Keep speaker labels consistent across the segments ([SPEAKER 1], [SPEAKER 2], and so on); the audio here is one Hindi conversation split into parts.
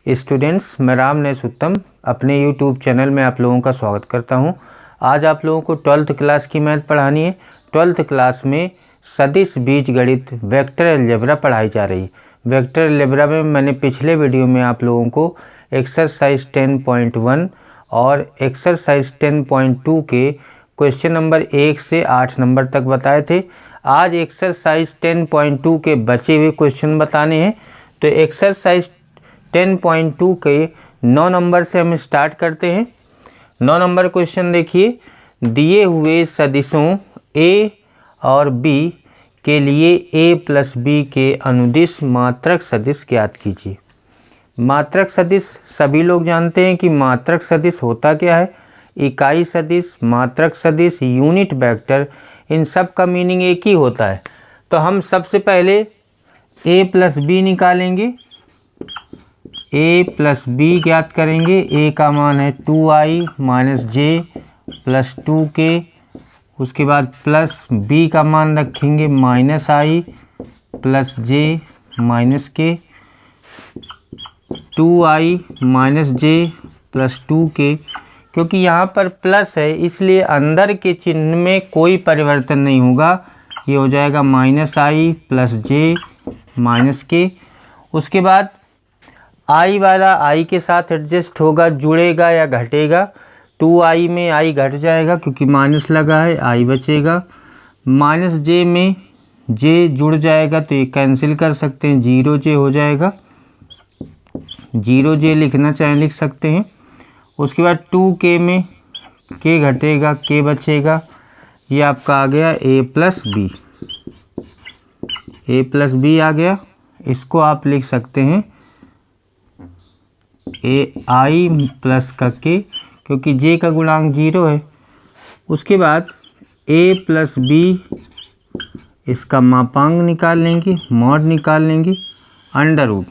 [SPEAKER 1] स्टूडेंट्स, मैं रामनेश उत्तम अपने यूट्यूब चैनल में आप लोगों का स्वागत करता हूं। आज आप लोगों को 12th क्लास की मैथ पढ़ानी है। 12th क्लास में सदिश बीजगणित वेक्टर अलजेब्रा पढ़ाई जा रही है। वेक्टर अलजेब्रा में मैंने पिछले वीडियो में आप लोगों को एक्सरसाइज 10.1 और एक्सरसाइज 10.2 के क्वेश्चन नंबर 1 से 8 नंबर तक बताए थे। आज एक्सरसाइज 10.2 के बचे हुए क्वेश्चन बताने हैं। तो एक्सरसाइज 10.2 के 9 नंबर से हम स्टार्ट करते हैं। 9 नंबर क्वेश्चन देखिए, दिए हुए सदिशों a और b के लिए a प्लस b के अनुदिश मात्रक सदिश ज्ञात कीजिए। मात्रक सदिश सभी लोग जानते हैं कि मात्रक सदिश होता क्या है। इकाई सदिश, मात्रक सदिश, यूनिट वेक्टर, इन सब का मीनिंग एक ही होता है। तो हम सबसे पहले a प्लस b निकालेंगे। a प्लस b ज्ञात करेंगे। a का मान है 2i minus J plus 2k। उसके बाद प्लस b का मान रखेंगे minus i plus J minus के। 2i minus J plus 2k, क्योंकि यहाँ पर प्लस है इसलिए अंदर के चिन्ह में कोई परिवर्तन नहीं होगा। ये हो जाएगा minus i plus J minus के। उसके बाद i वाला i के साथ एडजस्ट होगा, जुड़ेगा या घटेगा। 2i में i घट जाएगा क्योंकि माइनस लगा है, i बचेगा। माइनस जे में j जुड़ जाएगा तो ये कैंसिल कर सकते हैं, 0j हो जाएगा। 0j लिखना चाहे लिख सकते हैं। उसके बाद 2k में k घटेगा, k बचेगा। ये आपका आ गया a plus B. a plus B आ गया। इसको आप लिख सकते हैं ai प्लस का k, क्योंकि j का गुणांक 0 है। उसके बाद a प्लस बी, इसका मापांक निकाल लेंगे, मॉड निकाल लेंगे, अंडर रूट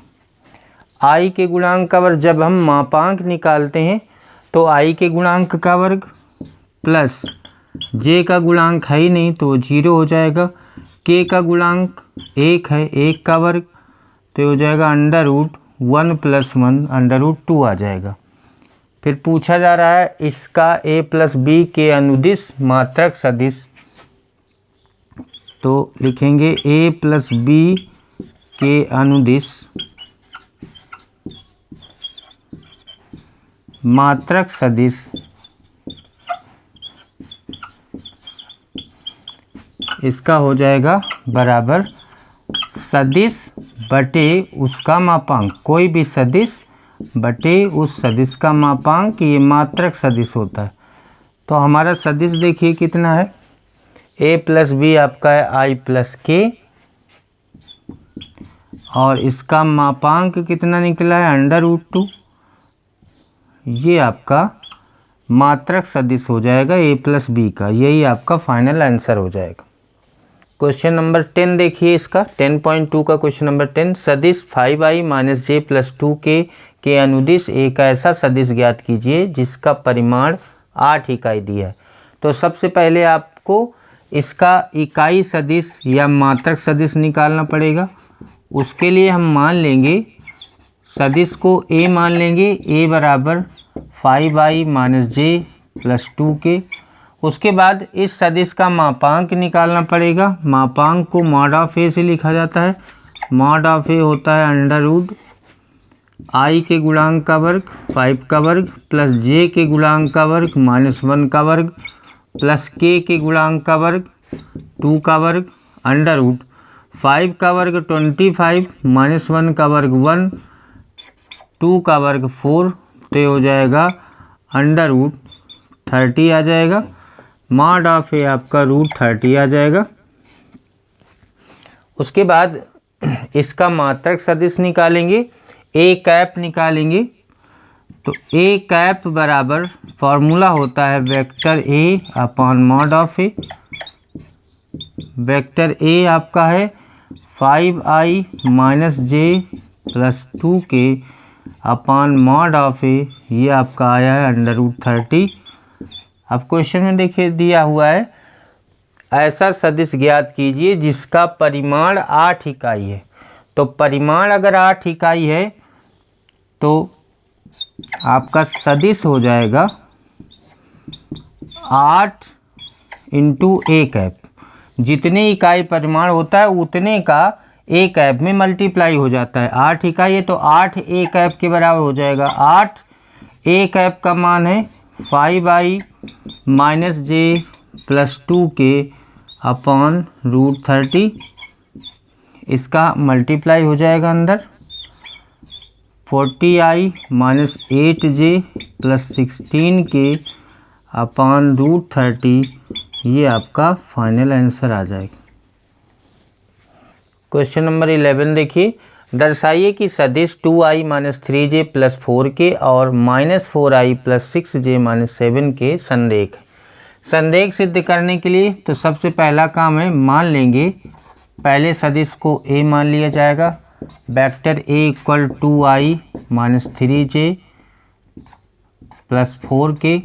[SPEAKER 1] i के गुणांक का वर्ग। जब हम मापांक निकालते हैं तो i के गुणांक का वर्ग प्लस j का गुणांक है ही नहीं तो 0 हो जाएगा। k का गुणांक 1 है, 1 का वर्ग तो ये हो जाएगा under root 1 plus 1 under root 2 आ जाएगा। फिर पूछा जा रहा है इसका a प्लस बी के अनुदिश मात्रक सदिश। तो लिखेंगे a प्लस बी के अनुदिश मात्रक सदिश इसका हो जाएगा बराबर सदिश बटे उसका मापांक। कोई भी सदिश बटे उस सदिश का मापांक, ये मात्रक सदिश होता है। तो हमारा सदिश देखिए कितना है, a प्लस बी आपका है i प्लस के, और इसका मापांक कितना निकला है अंडर रूट 2। ये आपका मात्रक सदिश हो जाएगा a प्लस बी का। यही आपका फाइनल आंसर हो जाएगा। क्वेश्चन नंबर 10 देखिए, इसका 10.2 का क्वेश्चन नंबर 10, सदिश 5i minus J plus 2k के अनुदिश एक ऐसा सदिश ज्ञात कीजिए जिसका परिमाण 8 इकाई दिया है। तो सबसे पहले आपको इसका इकाई सदिश या मात्रक सदिश निकालना पड़ेगा। उसके लिए हम मान लेंगे सदिश को a मान लेंगे, a बराबर 5i minus J plus 2k। उसके बाद इस सदिश का मापांक निकालना पड़ेगा। मापांक को मॉड ऑफ ए से लिखा जाता है। मॉड ऑफ ए होता है अंडर रूट i के गुणांक का वर्ग 5 का वर्ग प्लस j के गुणांक का वर्ग माइनस 1 का वर्ग प्लस k के गुणांक का वर्ग 2 का वर्ग अंडर रूट 5 का वर्ग 25 माइनस 1 का वर्ग 1, 2 का वर्ग 4, तो ये हो जाएगा अंडर रूट 30 आ जाएगा। मॉड ऑफ ए आपका रूट 30 आ जाएगा। उसके बाद इसका मात्रक सदिश निकालेंगे, a कैप निकालेंगे। तो a कैप बराबर फॉर्मूला होता है vector a upon mod of A. Vector a आपका है 5i minus J plus 2k upon mod of A. ये आपका आया है अंडर रूट 30। अब क्वेश्चन में देखिए दिया हुआ है ऐसा सदिश ज्ञात कीजिए जिसका परिमाण 8 इकाई है। तो परिमाण अगर 8 इकाई है तो आपका सदिश हो जाएगा 8 इंटू ए कैप। जितने इकाई परिमाण होता है उतने का ए कैप में मल्टीप्लाई हो जाता है। 8 इकाई है तो 8 ए कैप के बराबर हो जाएगा। 8 ए कैप का मान है 5i minus J plus 2k upon root 30। इसका मल्टीप्लाई हो जाएगा अंदर 40i minus 8j plus 16k upon root 30। ये आपका फाइनल आंसर आ जाएगा। क्वेश्चन नंबर 11 देखिए, दर्शाइए कि सदिश 2i minus 3j plus 4k और minus 4i plus 6j minus 7k संरेख है। संरेख सिद्ध करने के लिए तो सबसे पहला काम है, मान लेंगे पहले सदिश को a मान लिया जाएगा। Vector a equal 2i minus 3j plus 4k।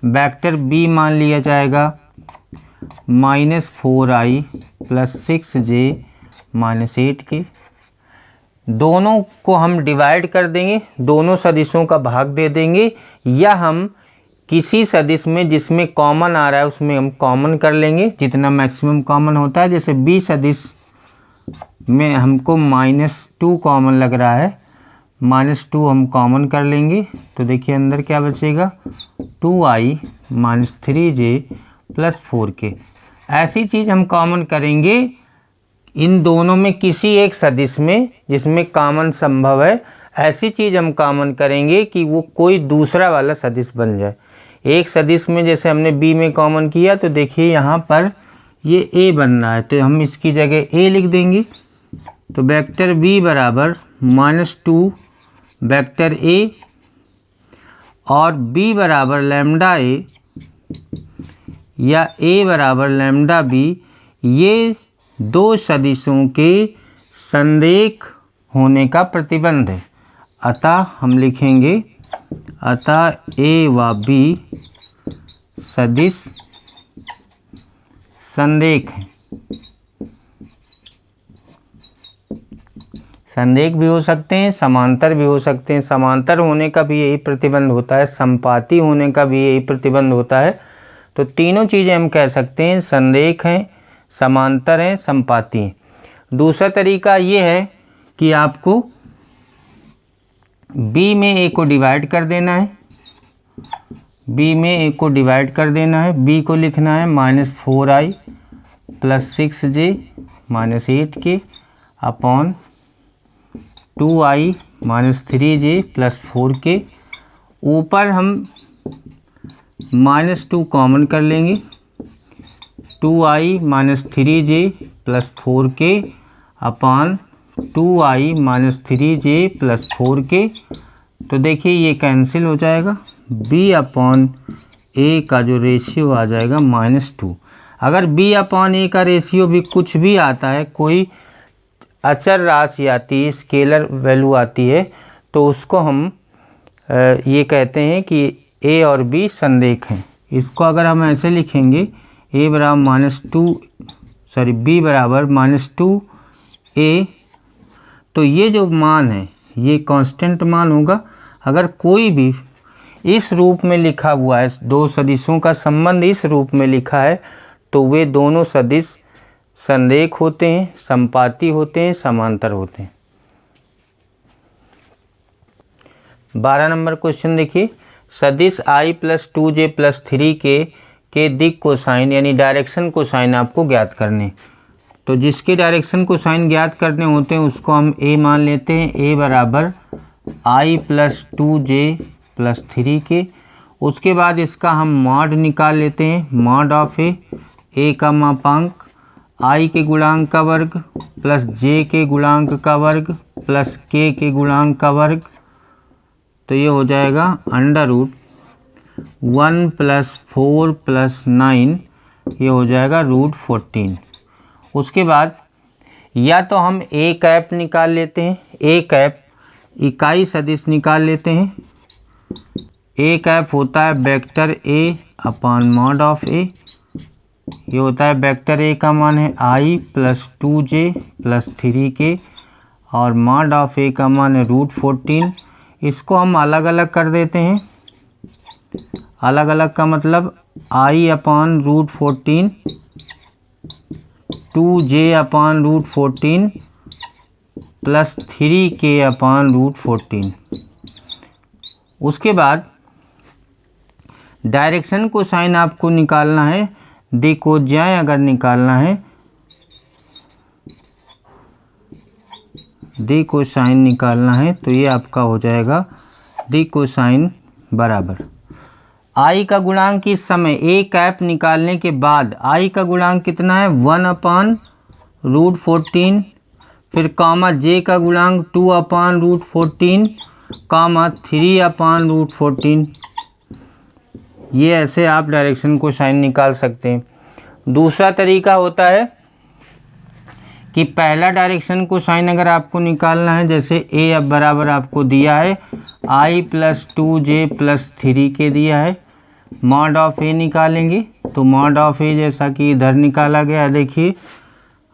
[SPEAKER 1] Vector b मान लिया जाएगा minus 4i plus 6j minus 8k। दोनों को हम डिवाइड कर देंगे, दोनों सदिशों का भाग दे देंगे, या हम किसी सदिश में जिसमें कॉमन आ रहा है उसमें हम कॉमन कर लेंगे जितना मैक्सिमम कॉमन होता है। जैसे b सदिश में हमको -2 कॉमन लग रहा है, -2 हम कॉमन कर लेंगे तो देखिए अंदर क्या बचेगा 2i minus 3j plus 4k। ऐसी चीज़ हम कॉमन करेंगे इन दोनों में किसी एक सदिश में जिसमें कॉमन संभव है। ऐसी चीज़ हम कॉमन करेंगे कि वो कोई दूसरा वाला सदिश बन जाए। एक सदिश में जैसे हमने b में कॉमन किया तो देखिए यहाँ पर ये a बन रहा है तो हम इसकी जगह a लिख देंगे। तो वेक्टर b बराबर -2 वेक्टर a और b बराबर लैम्डा a या a बराबर लैम्डा b, ये दो सदिशों के संरेख होने का प्रतिबंध है। अतः हम लिखेंगे अतः a व b सदिश संरेख है। संरेख भी हो सकते हैं, समांतर भी हो सकते हैं। समांतर होने का भी यही प्रतिबंध होता है, संपाती होने का भी यही प्रतिबंध होता है। तो तीनों चीज़ें हम कह सकते हैं, संरेख हैं, समांतर हैं, संपाती हैं। दूसरा तरीका ये है कि आपको b में a को डिवाइड कर देना है, b में a को डिवाइड कर देना है। b को लिखना है -4i plus 6j minus 8k upon 2i minus 3j plus 4k। ऊपर हम -2 कॉमन कर लेंगे, 2i minus 3j plus 4k upon 2i minus 3j plus 4k। तो देखिए ये कैंसिल हो जाएगा, b अपॉन a का जो रेशियो आ जाएगा -2। अगर b अपॉन a का रेशियो भी कुछ भी आता है, कोई अचर राशि आती है, स्केलर वैल्यू आती है, तो उसको हम ये कहते हैं कि a और b संरेख हैं। इसको अगर हम ऐसे लिखेंगे a बराबर b बराबर -2a, तो ये जो मान है ये कांस्टेंट मान होगा। अगर कोई भी इस रूप में लिखा हुआ है, दो सदिशों का संबंध इस रूप में लिखा है, तो वे दोनों सदिश संरेख होते हैं, संपाती होते हैं, समांतर होते हैं। 12 नंबर क्वेश्चन देखिए, सदिश i plus 2j plus 3k के दिक कोसाइन यानी डायरेक्शन कोसाइन आपको ज्ञात करने। तो जिसके डायरेक्शन कोसाइन ज्ञात करने होते हैं उसको हम a मान लेते हैं। a बराबर i plus 2j plus 3k। उसके बाद इसका हम मॉड निकाल लेते हैं, मॉड ऑफ a का मापांक i के गुणांक का वर्ग प्लस j के गुणांक का वर्ग प्लस k के गुणांक का वर्ग। तो ये हो जाएगा √1 प्लस 4 प्लस 9, ये हो जाएगा √14। उसके बाद या तो हम a कैप निकाल लेते हैं, a कैप इकाई सदिश निकाल लेते हैं। a कैप होता है vector a upon mod of a। ये होता है वेक्टर a का मान है i plus 2j plus 3k और मॉड ऑफ a का मान है √14। इसको हम अलग अलग कर देते हैं। अलग अलग का मतलब I/√14 2J/√14 प्लस 3K/√14। उसके बाद डायरेक्शन को साइन आपको निकालना है, डी कोसाइन अगर निकालना है, डी कोसाइन निकालना है तो ये आपका हो जाएगा डी कोसाइन बराबर आई का गुणांक इस समय ए कैप निकालने के बाद आई का गुणांक कितना है 1/√14, फिर कामा जे का गुणांक 2/√14 कामा 3/√14। ये ऐसे आप डायरेक्शन को साइन निकाल सकते हैं। दूसरा तरीका होता है कि पहला डायरेक्शन को साइन अगर आपको निकालना है, जैसे ए अब बराबर आपको दिया है I+2J+3 दिया है, मॉड ऑफ ए निकालेंगे तो मॉड ऑफ ए जैसा कि इधर निकाला गया, देखिए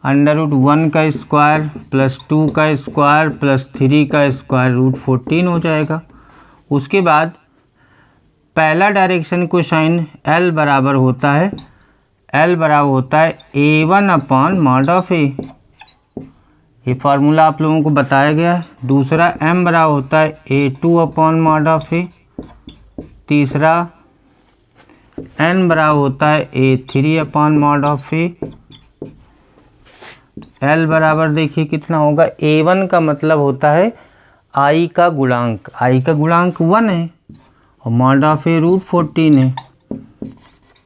[SPEAKER 1] √1 का स्क्वायर प्लस 2 का स्क्वायर प्लस 3 का स्क्वायर √14 हो जाएगा। उसके बाद पहला डायरेक्शन को साइन L बराबर होता है A1/mod ऑफ ए, ये फार्मूला आप लोगों को बताया गया है। दूसरा M बराबर होता है A2/mod ऑफ ए, तीसरा N बराबर होता है A3/mod ऑफ ए। L बराबर देखिए कितना होगा, A1 का मतलब होता है I का गुणांक, I का गुणांक 1 है और मॉड ऑफ ए √14 है।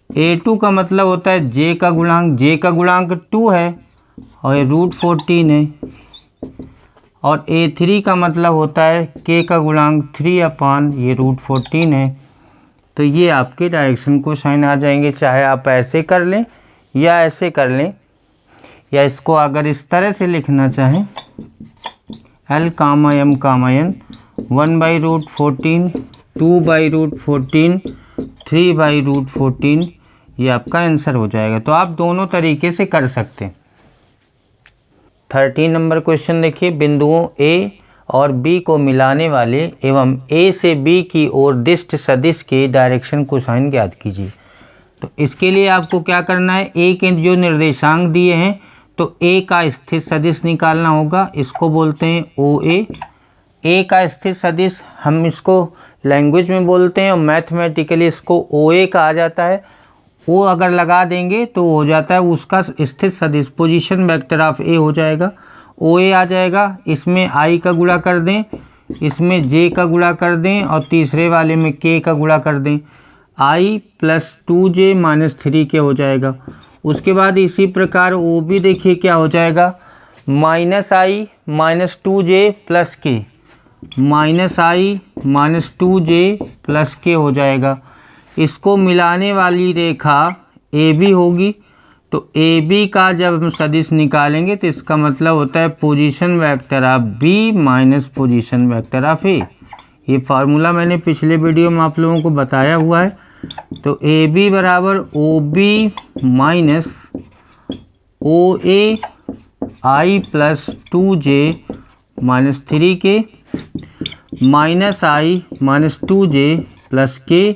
[SPEAKER 1] A2 का मतलब होता है J का गुणांक, J का गुणांक 2 है और ये √14 है। और A3 का मतलब होता है K का गुणांक 3 ये √14 है। तो ये आपके डायरेक्शन को साइन आ जाएंगे, चाहे आप ऐसे कर लें या ऐसे कर लें, या इसको अगर इस तरह से लिखना चाहें L, M, N 1/√14 2/√14 3/√14, ये आपका आंसर हो जाएगा। तो आप दोनों तरीके से कर सकते हैं। 13 नंबर क्वेश्चन देखिए, बिंदुओं A और B को मिलाने वाले एवं A से B की ओर दिष्ट सदिश के डायरेक्शन को साइन ज्ञात कीजिए। तो इसके लिए आपको क्या करना है, A के जो निर्देशांक दिए हैं तो A का स्थित सदिश निकालना होगा, इसको बोलते हैं OA। A का स्थित सदिश हम इसको लैंग्वेज में बोलते हैं और मैथमेटिकली इसको OA कहा जाता है। वो अगर लगा देंगे तो हो जाता है उसका स्थित सदिश, पोजीशन वेक्टर ऑफ A हो जाएगा, OA आ जाएगा। इसमें I का गुणा कर दें, इसमें J का गुणा कर दें और तीसरे वाले में K का गुणा कर दें, I+2J - 3K हो जाएगा। उसके बाद इसी प्रकार OB देखिए क्या हो जाएगा, -I - 2J + K, -I - 2J + K हो जाएगा। इसको मिलाने वाली रेखा AB होगी, तो AB का जब हम सदिश निकालेंगे तो इसका मतलब होता है position vector of B minus position vector of A। ये फार्मूला मैंने पिछले वीडियो में आप लोगों को बताया हुआ है। तो AB बराबर OB minus OA I+2J - 3K minus I - 2J + K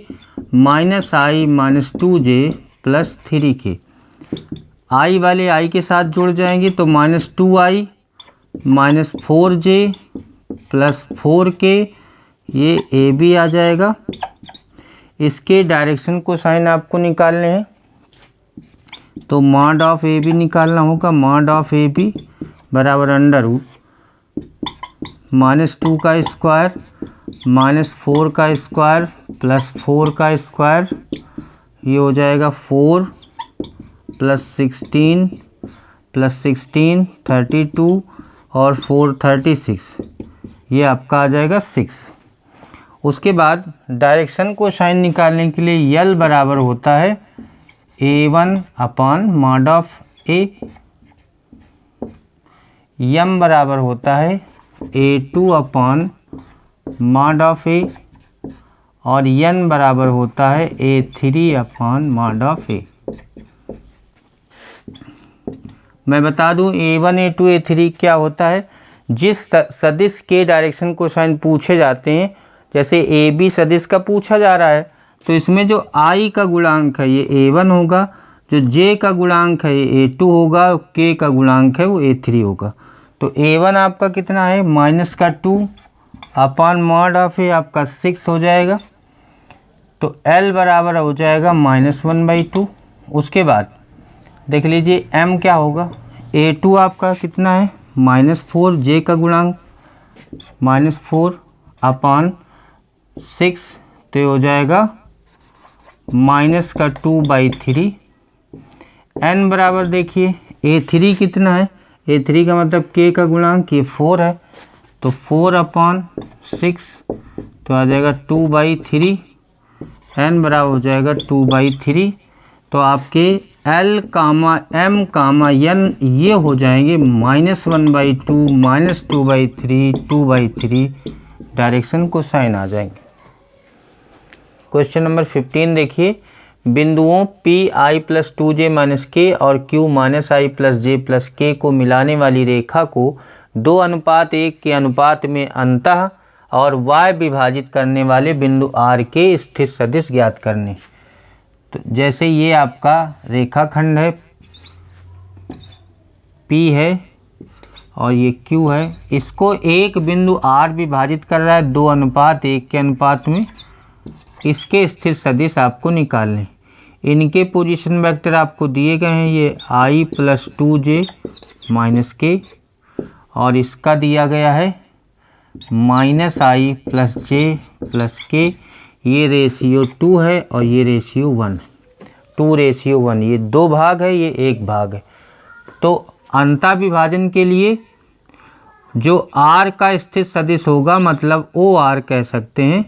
[SPEAKER 1] minus I - 2J + 3K। I वाले I के साथ जुड़ जाएंगे तो -2I - 4J + 4K, ये AB आ जाएगा। इसके डायरेक्शन को साइन आपको निकालने हैं तो मॉड ऑफ AB निकालना होगा, मॉड ऑफ AB बराबर √-2 का स्क्वायर -4 का स्क्वायर + 4 का स्क्वायर, ये हो जाएगा 4 + 16 + 16 32 और 4 36, ये आपका आ जाएगा 6। उसके बाद डायरेक्शन को साइन निकालने के लिए L बराबर होता है A1/mod ऑफ A, M बराबर होता है A2/mod ऑफ A और N बराबर होता है A3/mod ऑफ A। मैं बता दूं A1 A2 A3 क्या होता है। जिस सदिश के डायरेक्शन कोसाइन पूछे जाते हैं, जैसे ए बी सदिश का पूछा जा रहा है, तो इसमें जो आई का गुणांक है ये A1 होगा, जो जे का गुणांक है ये A2 होगा, और के का गुणांक है वो A3 होगा। तो A1 आपका कितना है -2 अपॉन मॉड ऑफ ए आपका 6 हो जाएगा। तो L बराबर हो जाएगा -1/2। उसके बाद देख लीजिए M क्या होगा, A2 आपका कितना है -4, जे का गुणांक -4 अपॉन 6, तो ये हो जाएगा -2/3। N बराबर देखिए A3 कितना है, A3 का मतलब K का गुणांक ये 4 है, तो 4/6 तो आ जाएगा 2/3। N बराबर हो जाएगा 2/3। तो आपके L, M, N ये हो जाएंगे -1/2, -2/3, 2/3 डायरेक्शन कोसाइन आ जाएंगे। क्वेश्चन नंबर 15 देखिए, बिंदुओं PI + 2J - K और Q - I + J + K को मिलाने वाली रेखा को 2:1 के अनुपात में अंतः और y विभाजित करने वाले बिंदु R के स्थित सदिश ज्ञात करने। तो जैसे ये आपका रेखाखंड है, P है और ये Q है, इसको एक बिंदु R विभाजित कर रहा है 2:1 के अनुपात में, इसके स्थित सदिश आपको निकालने। इनके पोजीशन वेक्टर आपको दिए गए हैं, ये I + 2J - K और इसका दिया गया है -I + J + K। ये रेशियो 2 है और ये रेशियो 1, 2:1। ये 2 भाग है, ये 1 भाग है। तो अंतः विभाजन के लिए जो R का स्थित सदिश होगा, मतलब OR कह सकते हैं,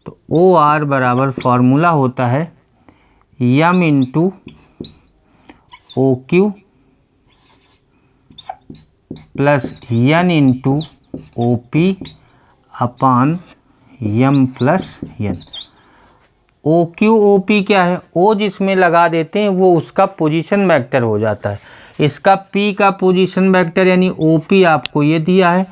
[SPEAKER 1] तो OR बराबर फॉर्मूला होता है M × OQ + N × OP upon M + N। OQ OP क्या है, O जिसमें लगा देते हैं वो उसका पोजीशन वेक्टर हो जाता है। इसका P का पोजीशन वेक्टर यानी OP आपको ये दिया है,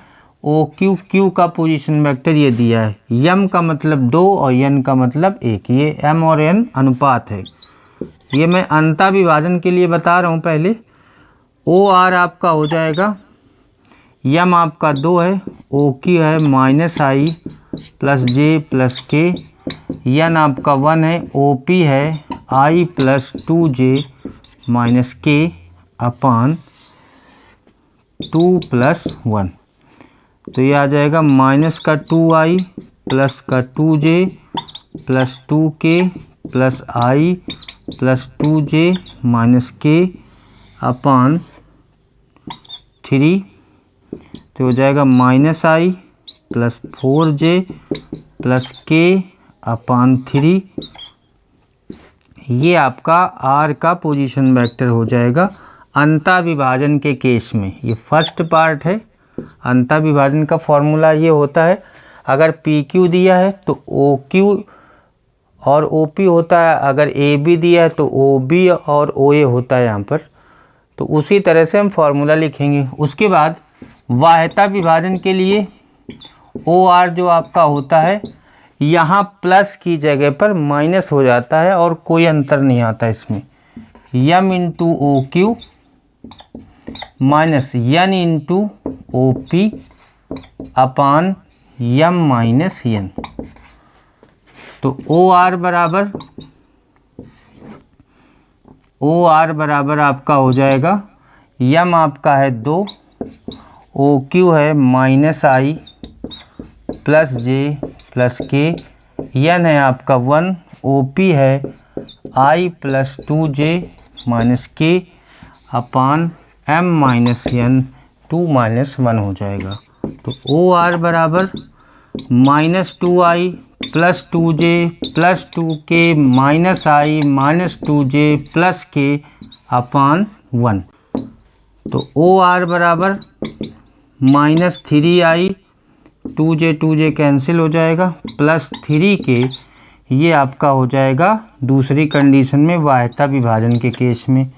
[SPEAKER 1] OQ Q का पोजीशन वेक्टर ये दिया है। M का मतलब 2 और N का मतलब 1, ये M और N अनुपात है। ये मैं अंतः विभाजन के लिए बता रहा हूँ। पहले OR आपका हो जाएगा, M आपका 2 है, OQ है -I + J + K, N आपका 1 है, OP है I + 2J - K अपॉन 2 + 1। तो ये आ जाएगा -2I + 2J + 2K + I + 2J - K upon 3। तो हो जाएगा -I + 4J + K अपॉन 3। ये आपका R का पोजीशन वेक्टर हो जाएगा अंतः विभाजन के केस में। ये फर्स्ट पार्ट है। अंतः विभाजन का फॉर्मूला ये होता है, अगर PQ दिया है तो OQ और OP होता है, अगर AB दिया है तो OB और OA होता है यहाँ पर। तो उसी तरह से हम फॉर्मूला लिखेंगे। उसके बाद वाह्यता विभाजन के लिए OR जो आपका होता है, यहाँ प्लस की जगह पर माइनस हो जाता है और कोई अंतर नहीं आता इसमें। M × OQ - N × OP upon M - N। तो OR बराबर आपका हो जाएगा, M आपका है 2, OQ है -I + J + K, N है आपका 1, OP है I + 2J - K upon M - N 2 - 1 हो जाएगा। तो OR बराबर -2I + 2J + 2K -I - 2J + K upon 1। तो OR बराबर -3I 2J कैंसिल हो जाएगा +3K। ये आपका हो जाएगा दूसरी कंडीशन में वाह्यता विभाजन के केस में,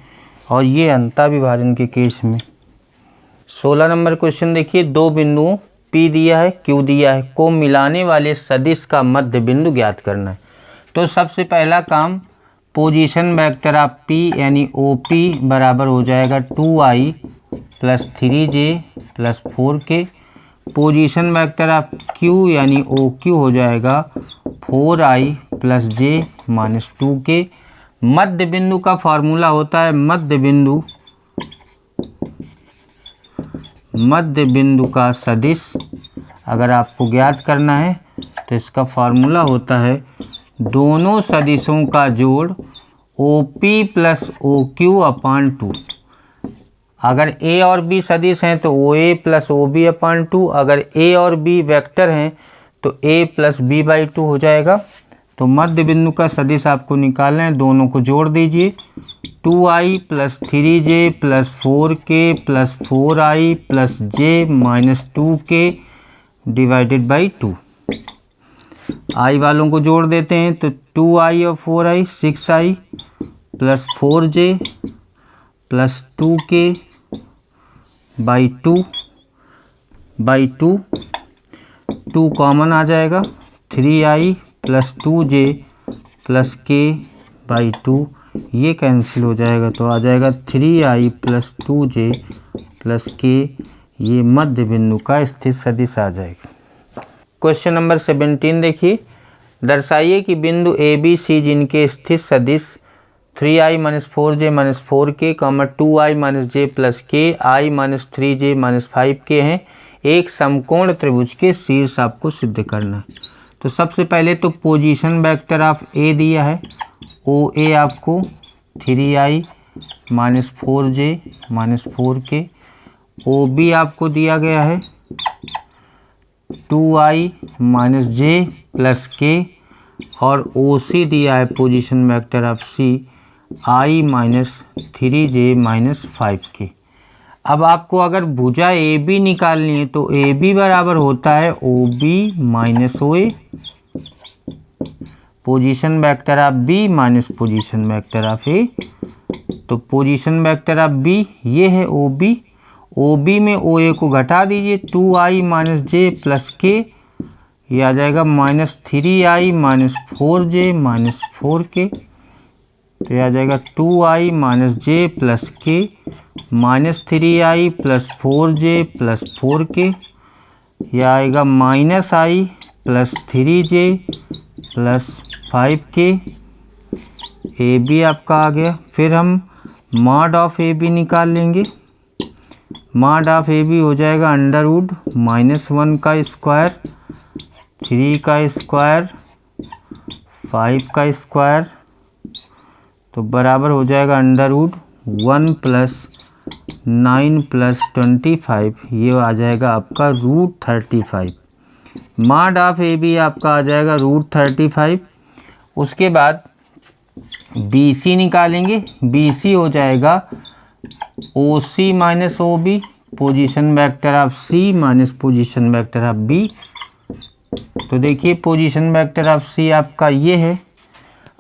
[SPEAKER 1] और ये अंतः विभाजन के केस में। 16 नंबर क्वेश्चन देखिए, दो बिंदुओं P दिया है, Q दिया है, को मिलाने वाले सदिश का मध्य बिंदु ज्ञात करना है। तो सबसे पहला काम, पोजीशन वेक्टर ऑफ P यानी OP बराबर हो जाएगा 2i plus 3j plus 4k। Position vector of Q यानी OQ हो जाएगा 4i plus j minus 2k। मध्य बिंदु का फॉर्मूला होता है मध्य बिंदु का सदिश। अगर आपको ज्ञात करना है तो इसका फॉर्मूला होता है दोनों सदिशों का जोड़ OP प्लस OQ अपान 2। अगर A और B सदिश हैं तो OA प्लस OB अपान 2। अगर A और B वेक्टर हैं तो A प्लस B बाई 2 हो जाएगा। तो मध्य बिंदु का सदिश आपको निकालना है, दोनों को जोड़ दीजिए। 2i plus 3j plus 4k plus 4i plus j minus 2k divided by 2। i वालों को जोड़ देते हैं तो 2i और 4i 6i plus 4j plus 2k by 2 2 common आ जाएगा। 3i plus 2j plus k by 2, ये कैंसिल हो जाएगा तो आ जाएगा 3i plus 2j plus k। ये मध्य बिंदु का स्थित सदिश आ जाएगा। क्वेश्चन नंबर 17 देखिए, दर्शाइए कि बिंदु ए बी सी जिनके स्थित सदिश 3i minus 4j minus 4k 2i minus j plus k i minus 3j minus 5k हैं, एक समकोण त्रिभुज के शीर्ष आपको सिद्ध करना है। तो सबसे पहले तो पोजीशन वेक्टर ऑफ A दिया है, OA आपको 3i minus 4j minus 4k। OB आपको दिया गया है 2i minus j plus k। और OC दिया है position vector of C i minus 3j minus 5k। अब आपको अगर भुजा AB निकालनी है तो AB बराबर होता है OB minus OA। Position vector of B minus position vector of A। तो पोजीशन वेक्टर ऑफ B ये है OB। OB में OA को घटा दीजिए, 2i minus j plus k, ये आ जाएगा minus 3i minus 4j minus 4k। तो ये आ जाएगा 2i minus j plus k minus 3i plus 4j plus 4k। यह आएगा minus i plus 3j plus 5k। A B आपका आ गया। फिर हम मॉड ऑफ ए बी निकाल लेंगे। मॉड ऑफ ए बी हो जाएगा अंडर रूट -1 का स्क्वायर, 3 का स्क्वायर, 5 का स्क्वायर, तो बराबर हो जाएगा अंडर रूट 1 प्लस 9 प्लस 25, ये आ जाएगा आपका root 35। Mod of A B आपका आ जाएगा रूट 35। उसके बाद बी सी निकालेंगे। बी सी हो जाएगा O C minus O B, position vector of C minus position vector of B. तो देखिए पोजीशन वेक्टर ऑफ सी आपका ये है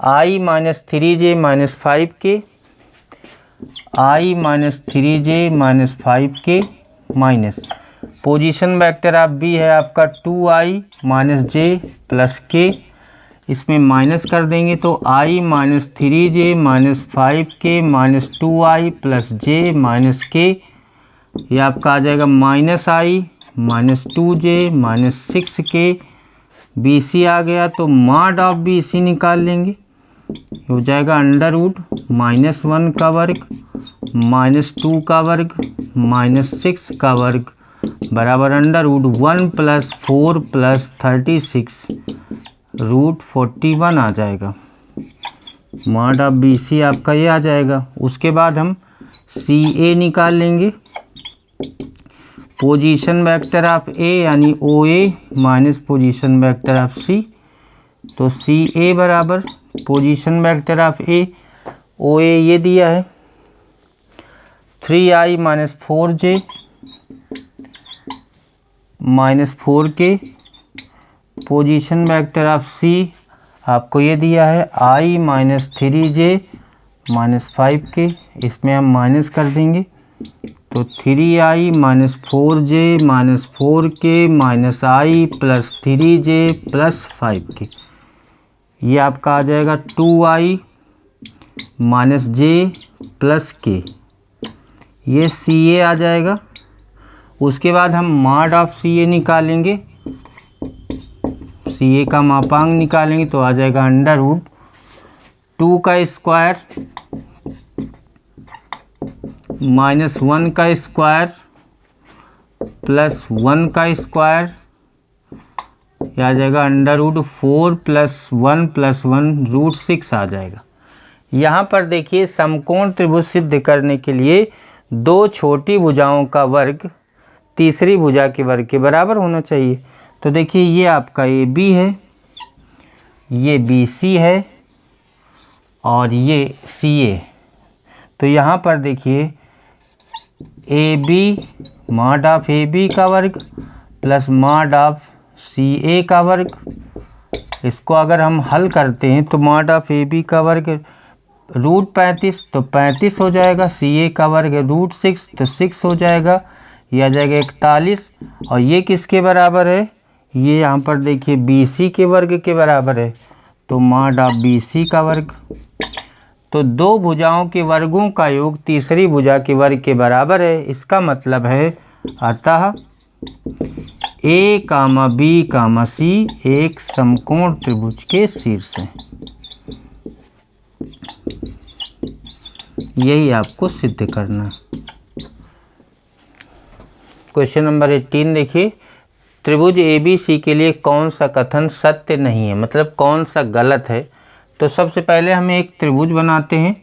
[SPEAKER 1] i minus 3j minus 5k, i minus 3j minus 5k minus position vector of B है आपका 2i minus j plus k। इसमें माइनस कर देंगे तो i minus 3j minus 5k minus 2i plus j minus k, ये आपका आ जाएगा minus i minus 2j minus 6k। B C आ गया तो मॉड ऑफ बी सी निकाल लेंगे। हो जाएगा अंडर रूट -1 का वर्ग -2 का वर्ग -6 का वर्ग बराबर under root 1 plus 4 plus 36 root 41 आ जाएगा। मॉड ऑफ बी सी आपका ये आ जाएगा। उसके बाद हम सी ए निकाल लेंगे। पोजीशन वेक्टर ऑफ ए यानी O A minus position vector of C, तो सी ए बराबर position vector of A O A ये दिया है 3i minus 4j minus 4k। Position vector of C आपको ये दिया है i minus 3j minus 5k, इसमें हम माइनस कर देंगे तो 3i minus 4j minus 4k minus i plus 3j plus 5k, ये आपका आ जाएगा 2i minus j plus k, ये CA आ जाएगा। उसके बाद हम मॉड ऑफ CA निकालेंगे, CA का मापांक निकालेंगे तो आ जाएगा अंडर रूट 2 का स्क्वायर माइनस 1 का स्क्वायर प्लस 1 का स्क्वायर, यह आ जाएगा अंडर रूट 4 प्लस 1 रूट 6 आ जाएगा। यहाँ पर देखिए समकोण त्रिभुज सिद्ध करने के लिए दो छोटी भुजाओं का वर्ग तीसरी भुजा के वर्ग के बराबर होना चाहिए। तो देखिए ये आपका AB है, ये BC है और ये CA। तो यहाँ पर देखिए AB मॉड ऑफ AB का वर्ग प्लस मॉड ऑफ CA का वर्ग, इसको अगर हम हल करते हैं तो मॉड ऑफ AB का वर्ग रूट 35 तो 35 हो जाएगा, CA का वर्ग रूट 6 तो 6 हो जाएगा, ये आ जाएगा 41। और ये किसके बराबर है, ये यहाँ पर देखिए BC के वर्ग के बराबर है, तो मॉड ऑफ BC का वर्ग। तो दो भुजाओं के वर्गों का योग तीसरी भुजा के वर्ग के बराबर है। इसका मतलब है अतः A, B, C एक समकोण त्रिभुज के शीर्ष हैं। यही आपको सिद्ध करना। क्वेश्चन नंबर 18 देखिए, त्रिभुज ABC के लिए कौन सा कथन सत्य नहीं है, मतलब कौन सा गलत है। तो सबसे पहले हम एक त्रिभुज बनाते हैं,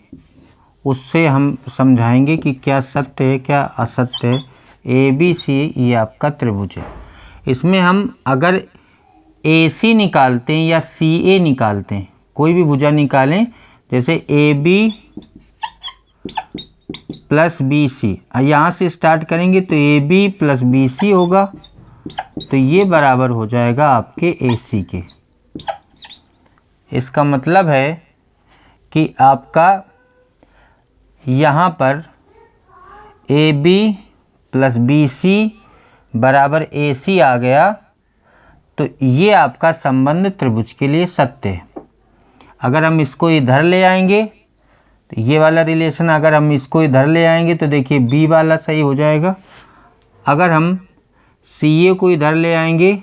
[SPEAKER 1] उससे हम समझाएंगे कि क्या सत्य है क्या असत्य है। ABC ये आपका त्रिभुज है, इसमें हम अगर AC निकालते हैं या CA निकालते हैं, कोई भी भुजा निकालें, जैसे AB प्लस BC, यहाँ से स्टार्ट करेंगे तो AB प्लस BC होगा, तो ये बराबर हो जाएगा आपके AC के। इसका मतलब है कि आपका यहाँ पर AB प्लस BC बराबर AC आ गया, तो ये आपका संबंध त्रिभुज के लिए सत्य है। अगर हम इसको इधर ले आएंगे तो ये वाला रिलेशन, अगर हम इसको इधर ले आएंगे तो देखिए B वाला सही हो जाएगा। अगर हम CA को इधर ले आएंगे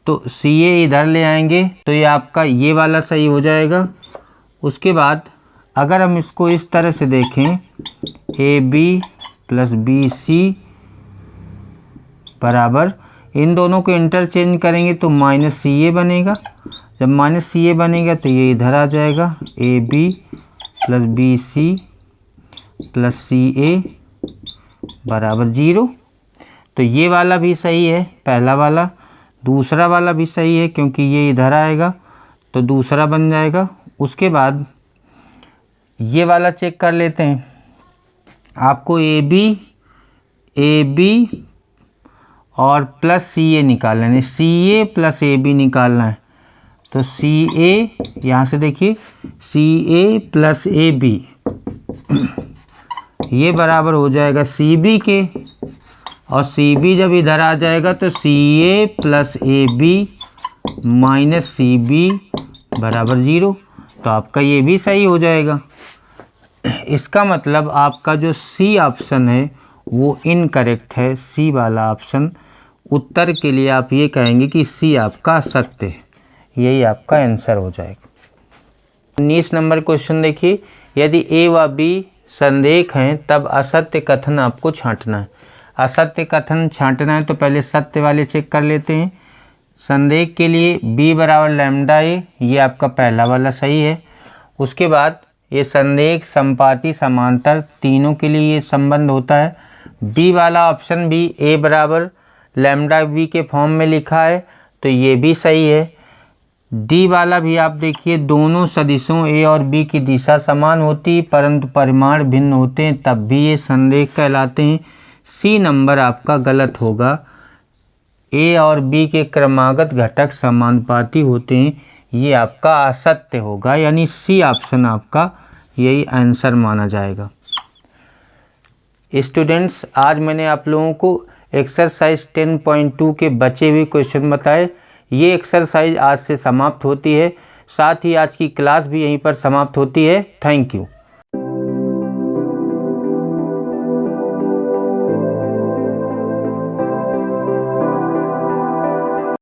[SPEAKER 1] तो CA इधर ले आएंगे तो ये आपका ये वाला सही हो जाएगा। उसके बाद अगर हम इसको इस तरह से देखें, AB प्लस BC बराबर, इन दोनों को इंटरचेंज करेंगे तो माइनस CA बनेगा। जब माइनस CA बनेगा तो ये इधर आ जाएगा, AB plus BC plus CA बराबर 0। तो ये वाला भी सही है, पहला वाला। दूसरा वाला भी सही है क्योंकि ये इधर आएगा तो दूसरा बन जाएगा। उसके बाद ये वाला चेक कर लेते हैं। आपको AB और प्लस CA निकालना है, CA प्लस AB निकालना है। तो CA, यहाँ से देखिए CA प्लस AB ये बराबर हो जाएगा CB के, और CB जब इधर आ जाएगा तो CA plus AB minus CB बराबर 0। तो आपका ये भी सही हो जाएगा। इसका मतलब आपका जो C ऑप्शन है वो इनकरेक्ट है, C वाला ऑप्शन। उत्तर के लिए आप ये कहेंगे कि C आपका सत्य है, यही आपका आंसर हो जाएगा। 19 नंबर क्वेश्चन देखिए, यदि A व B संरेख हैं तब असत्य कथन आपको छांटना है। असत्य कथन छांटना है तो पहले सत्य वाले चेक कर लेते हैं। संरेख के लिए B बराबर लैम्डा A, ये आपका पहला वाला सही है। उसके बाद ये संरेख संपाती समांतर तीनों के लिए ये संबंध होता है। B वाला ऑप्शन भी A बराबर लैम्डा B के फॉर्म में लिखा है तो ये भी सही है। D वाला भी आप देखिए, दोनों सदिशों A और B की दिशा समान होती परंतु परिमाण भिन्न होते हैं, तब भी ये संरेख कहलाते हैं। C नंबर आपका गलत होगा। A और B के क्रमागत घटक समानुपाती होते हैं, ये आपका असत्य होगा, यानी C ऑप्शन आपका यही आंसर माना जाएगा। स्टूडेंट्स, आज मैंने आप लोगों को एक्सरसाइज 10.2 के बचे हुए क्वेश्चन बताए। ये एक्सरसाइज आज से समाप्त होती है, साथ ही आज की क्लास भी यहीं पर समाप्त होती है। Thank you.